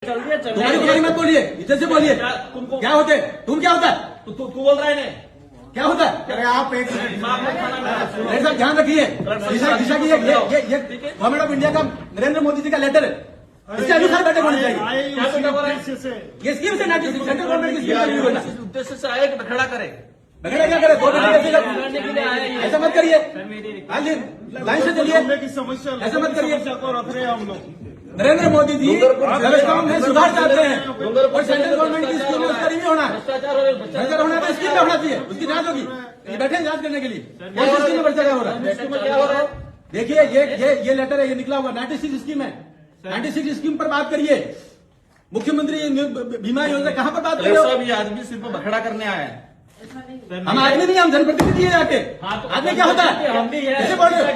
तुम्हारी मत बोलिए, इज्जत से बोलिए। क्या होते तुम, क्या होता है तू बोल रहा है क्या होता है? अरे आप एक साहब ध्यान रखिए, दिशा की ये गवर्नमेंट ऑफ इंडिया का नरेंद्र मोदी जी का लेटर है, इसके अनुसार बैठक होनी चाहिए। ये स्कीम से ना सेंट्रल गवर्नमेंट की स्कीम इस उद्देश्य से आए कि खड़ा करे। बगड़ा क्या करे, ऐसा मत करिए, लाइन से चलिए, की समस्या ऐसा मत करिए। को रख रहे हैं हम लोग। नरेंद्र मोदी जी व्यवस्थाओं में सुधार चाहते हैं और सेंट्रल गवर्नमेंट की स्कीम में उसका नहीं होना है। भ्रष्टाचार होना तो स्कीम में होना चाहिए, उसकी जांच होगी। ये बैठे हैं जांच करने के लिए, कौन सी स्कीम में भ्रष्टाचार हो रहा है? देखिए ये लेटर है, ये निकला हुआ 96 स्कीम है। 96 स्कीम पर बात करिए। मुख्यमंत्री बीमा योजना कहाँ पर बात करिए? सब ये आदमी सिर्फ बखड़ा करने आया है। हम आदमी नहीं, हम जनप्रतिनिधि है जाके। आदमी क्या होता है? कैसे बोल रहे हो?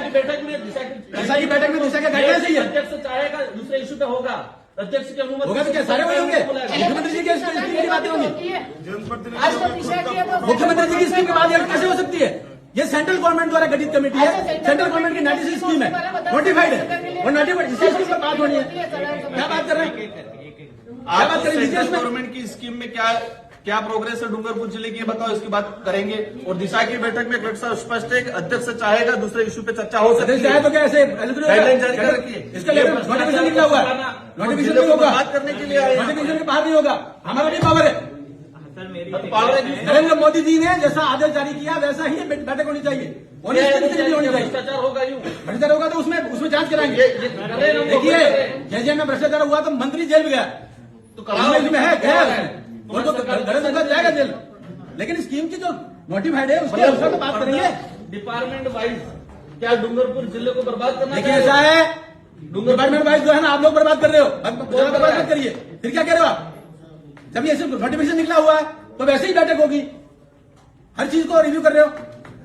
दिशा की बैठक में दिशा का गाइडलाइन चाहिए। अध्यक्ष चाहेगा दूसरे इशू पे होगा, अध्यक्ष की अनुमति होगा तो क्या सारे वही होंगे? मुख्यमंत्री जी की बातें होंगी, मुख्यमंत्री जी की स्कीम की बात कैसे हो सकती है? ये सेंट्रल गवर्नमेंट द्वारा गठित कमेटी है, सेंट्रल गवर्नमेंट की 96 स्कीम है, नोटिफाइड है और नोटिफाइड इसी स्कीम पर बात होनी है। क्या बात कर रहे हैं? आप सेंट्रल गवर्नमेंट की स्कीम में क्या प्रोग्रेस है डूंगरपुर जिले की, बताओ, इसकी बात करेंगे। और दिशा की बैठक में कलेक्टर साहब स्पष्ट है कि अध्यक्ष चाहेगा दूसरे इशू पे चर्चा हो सकती है। तो क्या ऐसे गाइडलाइन जारी कर रखी है, इसका नोटिफिकेशन निकला हुआ है, नोटिफिकेशन नहीं होगा, बात करने के लिए आए, नोटिफिकेशन के बाहर नहीं होगा। हमारा भी पावर है। नरेंद्र मोदी जी ने जैसा आदेश जारी किया वैसा ही बैठक होनी चाहिए, होनी चाहिए। भ्रष्टाचार होगा यूं, भ्रष्टाचार होगा तो उसमें जांच कराएंगे। देखिए जैसे में भ्रष्टाचार हुआ तो मंत्री जेल में गया, तो में है गया और तो घर जाएगा जेल। लेकिन स्कीम की जो नोटिफाइड है उसके अनुसार तो बात करेंगे। डिपार्टमेंट वाइज क्या डूंगरपुर जिले को बर्बाद करना? देखिए ऐसा है, डिपार्टमेंट वाइज जो है ना आप लोग बर्बाद कर रहे हो, बर्बाद मत करिए। फिर क्या कह रहे हो आप? जब ये नोटिफिकेशन निकला हुआ है तो वैसे ही बैठक होगी, हर चीज को रिव्यू कर रहे हो।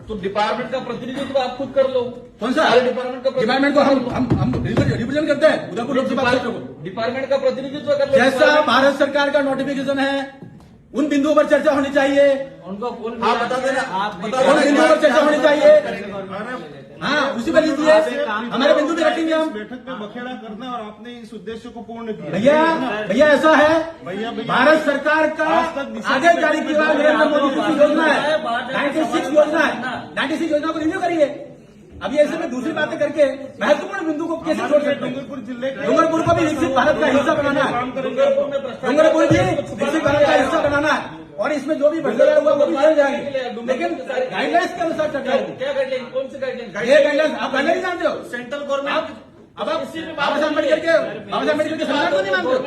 तो डिपार्टमेंट का प्रतिनिधित्व आप खुद कर लो। कौन सा डिपार्टमेंट को हम रिप्रेजेंट करते हैं उदयपुर लोकसभा क्षेत्र को। डिपार्टमेंट का प्रतिनिधित्व कर लो। जैसा भारत सरकार का नोटिफिकेशन है उन बिंदुओं पर चर्चा होनी चाहिए, उनको आप बता देना, उन बिंदुओं पर चर्चा होनी चाहिए। हाँ उसी पर लीजिए, हमारे बिंदु भी रखेंगे हम। बैठक में बखेड़ा करना और आपने इस उद्देश्य को पूर्ण किया। भैया ऐसा है, भारत सरकार का आदेश जारी किया नरेंद्र मोदी जी की योजना है, 96 योजना है, 96 योजना को रिन्यू करिए। अभी ऐसे में दूसरी बातें करके महत्वपूर्ण बिंदु को कैसे छोड़ सकते हैं? डूंगरपुर जिले डूंगरपुर को भी विकसित भारत का हिस्सा बनाना है, डूंगरपुर भी विकसित भारत का हिस्सा बनाना है और इसमें जो भी भ्रष्टाचार हुआ वो भी जान जाएंगे, लेकिन गाइडलाइंस के अनुसार चर्चा होगी। क्या गाइडलाइन, कौन सी गाइडलाइन? ये गाइडलाइंस आप गाइडलाइन जानते हो? सेंट्रल गवर्नमेंट अब आप बाबा साहब अम्बेडकर के संविधान को नहीं मानते हो?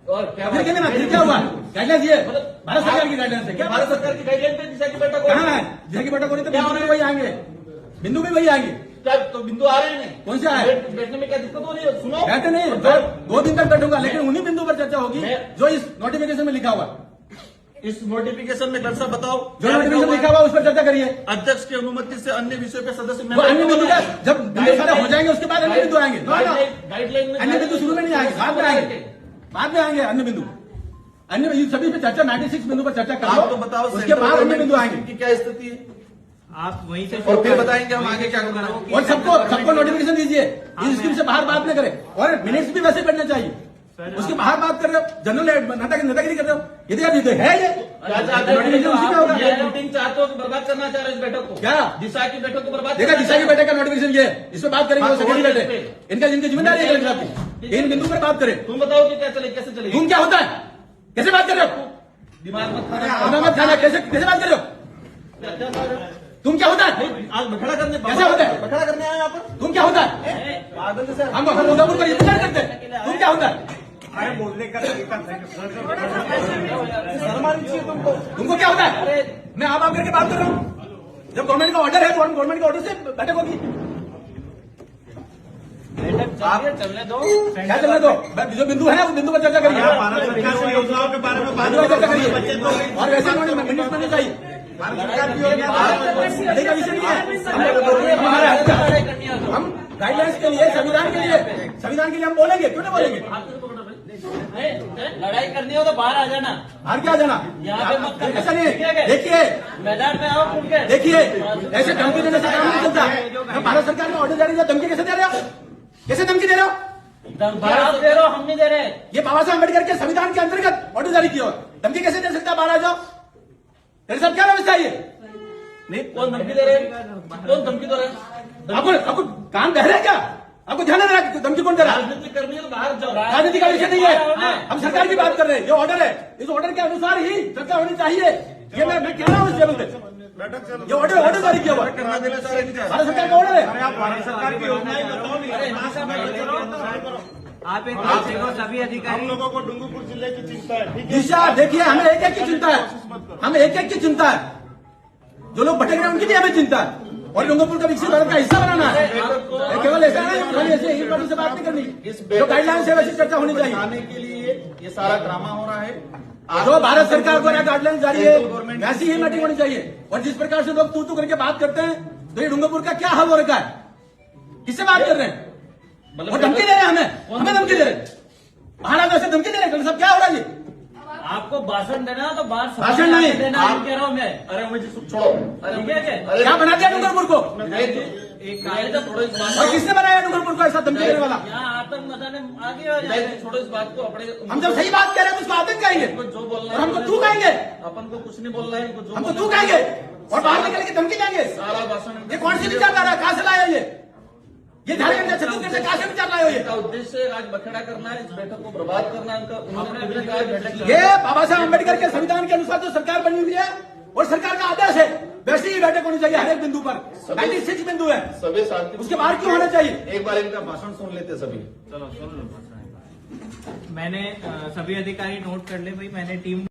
और क्या फिर क्या हुआ? गाइडलाइंस ये भारत सरकार की गाइडलाइंस है। क्या भारत सरकार की गाइडलाइन पे दिशा की बैठक कहाँ है? दिशा की बैठक हो रही तो बिंदु भी वही आएंगे, बिंदु भी वही आएंगे। क्या तो बिंदु आ रहे हैं? कौन से आए? बैठने में क्या दिक्कत हो रही है? सुनो, कहते नहीं, 2 दिन तक बैठूंगा, लेकिन उन्हीं बिंदु पर चर्चा होगी जो इस नोटिफिकेशन में लिखा हुआ। इस नोटिफिकेशन में कल साहब बताओ जो नोटिफिकेशन लिखा हुआ उस पर चर्चा करिए। अध्यक्ष की अनुमति से अन्य विषयों पे सदस्य वो अन्य बिंदु का जब बिंदु सारे हो जाएंगे उसके बाद अन्य बिंदु आएंगे। गाइडलाइन में अन्य बिंदु शुरू में नहीं आएंगे, बाद में आएंगे अन्य बिंदु। अन्य सभी पे चर्चा 96 बिंदु पर चर्चा आप तो करो, बताओ उसके बाद अन्य बिंदु आएंगे। की क्या स्थिति है, आप वहीं से और फिर बताएंगे हम आगे क्या करना है। और सबको नोटिफिकेशन दीजिए, इस स्कीम से बाहर बात न करें और मिनट्स भी वैसे करना चाहिए। उसके बाहर बात कर रहे हो, जनरल नेतागिरी कर रहे हो, यदि आप है ये नोटिफिकेशन उसी में होगा। मीटिंग चाहते हो तो बर्बाद करना चाह रहे हो इस बैठक को? क्या दिशा की बैठक को बर्बाद? देखा, दिशा की बैठक का नोटिफिकेशन ये, इस पर बात करेंगे, वो सेकेंडरी बैठक इनका, जिनकी जिम्मेदारी है कलेक्टर की, इन बिंदु पर बात करें। तुम बताओ कि क्या चले, कैसे चलेगी? तुम क्या होता है, कैसे बात कर रहे हो? दिमाग मत खाना, कैसे बात कर रहे हो? तुम क्या होता है? आज बखड़ा करने, कैसे होता है? बखड़ा करने आए यहाँ पर? तुम क्या होता है? हम उदयपुर का इंतजार करते हैं, तुम क्या होता है? अरे बोलने का तरीका तुमको क्या होता है? मैं आप करके बात कर रहा हूँ। जब गवर्नमेंट का ऑर्डर है तो गवर्नमेंट के ऑर्डर से बैठक होगी। आप चलने दो, क्या चलने दो? जो बिंदु है उस बिंदु पर चर्चा करिए, भारत सरकार की योजनाओं के बारे में बात चर्चा करिए और वैसे मिनट में चाहिए। भारत सरकार की योजना का विषय नहीं है, हमारा हक है। हम गाइडलाइंस के लिए, संविधान के लिए हम बोलेंगे, क्यों नहीं बोलेंगे? लड़ाई करनी हो तो बाहर आ जाना, बाहर क्या जाना? यहाँ पे मत करना। ऐसा नहीं, देखिए मैदान में आओ खुल के। देखिए, ऐसे धमकी देने से काम नहीं चलता। भारत सरकार ने ऑर्डर जारी किया, धमकी कैसे दे रहे हो? कैसे धमकी दे रहे हो? धमकी आप दे रहे हो, हम नहीं दे रहे। ये बाबा साहब अम्बेडकर के संविधान के अंतर्गत ऑर्डर जारी किया हुआ है। धमकी कैसे दे सकता है? बाहर आ जाओ। तेरे साहब क्या व्यवस्था है ये? नहीं, कौन धमकी दे रहे हैं? कौन धमकी दे रहे हैं? आपको कान बह रहे हैं क्या? आपको ध्यान नहीं रहा धमकी कौन दे रहा है? राजनीति करनी है तो बाहर जाओ। राजनीति का विषय नहीं है, हम सरकार की बात कर रहे हैं। ये ऑर्डर है, इस ऑर्डर के अनुसार ही चर्चा होनी चाहिए। ये मैं कह रहा हूँ इस टेबल पे, ये ऑर्डर जारी किया हुआ है। करना देना चाह रहे हैं। भारत सरकार का ऑर्डर है। अरे आप भारत सरकार की योजनाएं बताओ नहीं। आप एक बात देखो, सभी हम अधिकारी लोगों को डूंगरपुर जिले की चिंता है, ठीक है? दिशा देखिए, हमें एक एक की चिंता है, हमें एक एक की चिंता है। जो लोग भटक रहे हैं उनकी भी हमें चिंता है, और डूंगरपुर का विकसित भारत का हिस्सा बनाना है। केवल ऐसा नहीं, खाली ऐसे ही पार्टी से बात नहीं करनी। जो गाइडलाइंस है वैसी चर्चा होनी चाहिए। आने के लिए ये सारा ड्रामा हो रहा है। जो भारत सरकार द्वारा गाइडलाइन जारी है वैसी ही मीटिंग होनी चाहिए। और जिस प्रकार से लोग तू करके बात करते हैं, तो ये डूंगरपुर का क्या हल हो रखा है? किससे बात कर रहे हैं? और धमकी दे रहे हैं, हमें धमकी दे रहे हैं। महाराज ऐसे धमकी दे रहे हैं, सब क्या हो रहा है ये? आपको भाषण देना तो बाहर भाषण नहीं, देना, आप- कह रहा हूँ मैं। अरे मुझे छोड़ो। ठीक है क्या? क्या बना दिया डूंगरपुर को? एक थोड़ा इस बात और किसने बनाया डूंगरपुर को ऐसा धमकी देने वाला? यहाँ आतंक मचाने आगे हो जाए। छोड़ो इस बात को। अपने हम जब सही बात कह रहे हैं तो उसको आतंक कहेंगे, जो बोलना और है हमको तू कहेंगे, अपन को कुछ नहीं बोलना है। इनको जो हमको बोलना तू है, कहेंगे, और बाहर निकल के धमकी देंगे। सारा भाषण ये कौन सी विचारधारा है? कहां से लाया ये झारखंड से, छत्तीसगढ़ से कहां से विचार लाए हो ये? इनका उद्देश्य आज बखेड़ा करना है, इस बैठक को बर्बाद करना है। उन्होंने खुद ही कहा है बैठक ये बाबा साहब अम्बेडकर के संविधान के अनुसार जो सरकार बनी हुई है और सरकार का आदेश है, वैसी ही बैठक होनी चाहिए हर एक बिंदु पर। 96 बिंदु है, सभी साथी उसके बाहर क्यों होना चाहिए? एक बार इनका भाषण सुन लेते सभी। मैंने सभी अधिकारी नोट कर ले भाई, मैंने टीम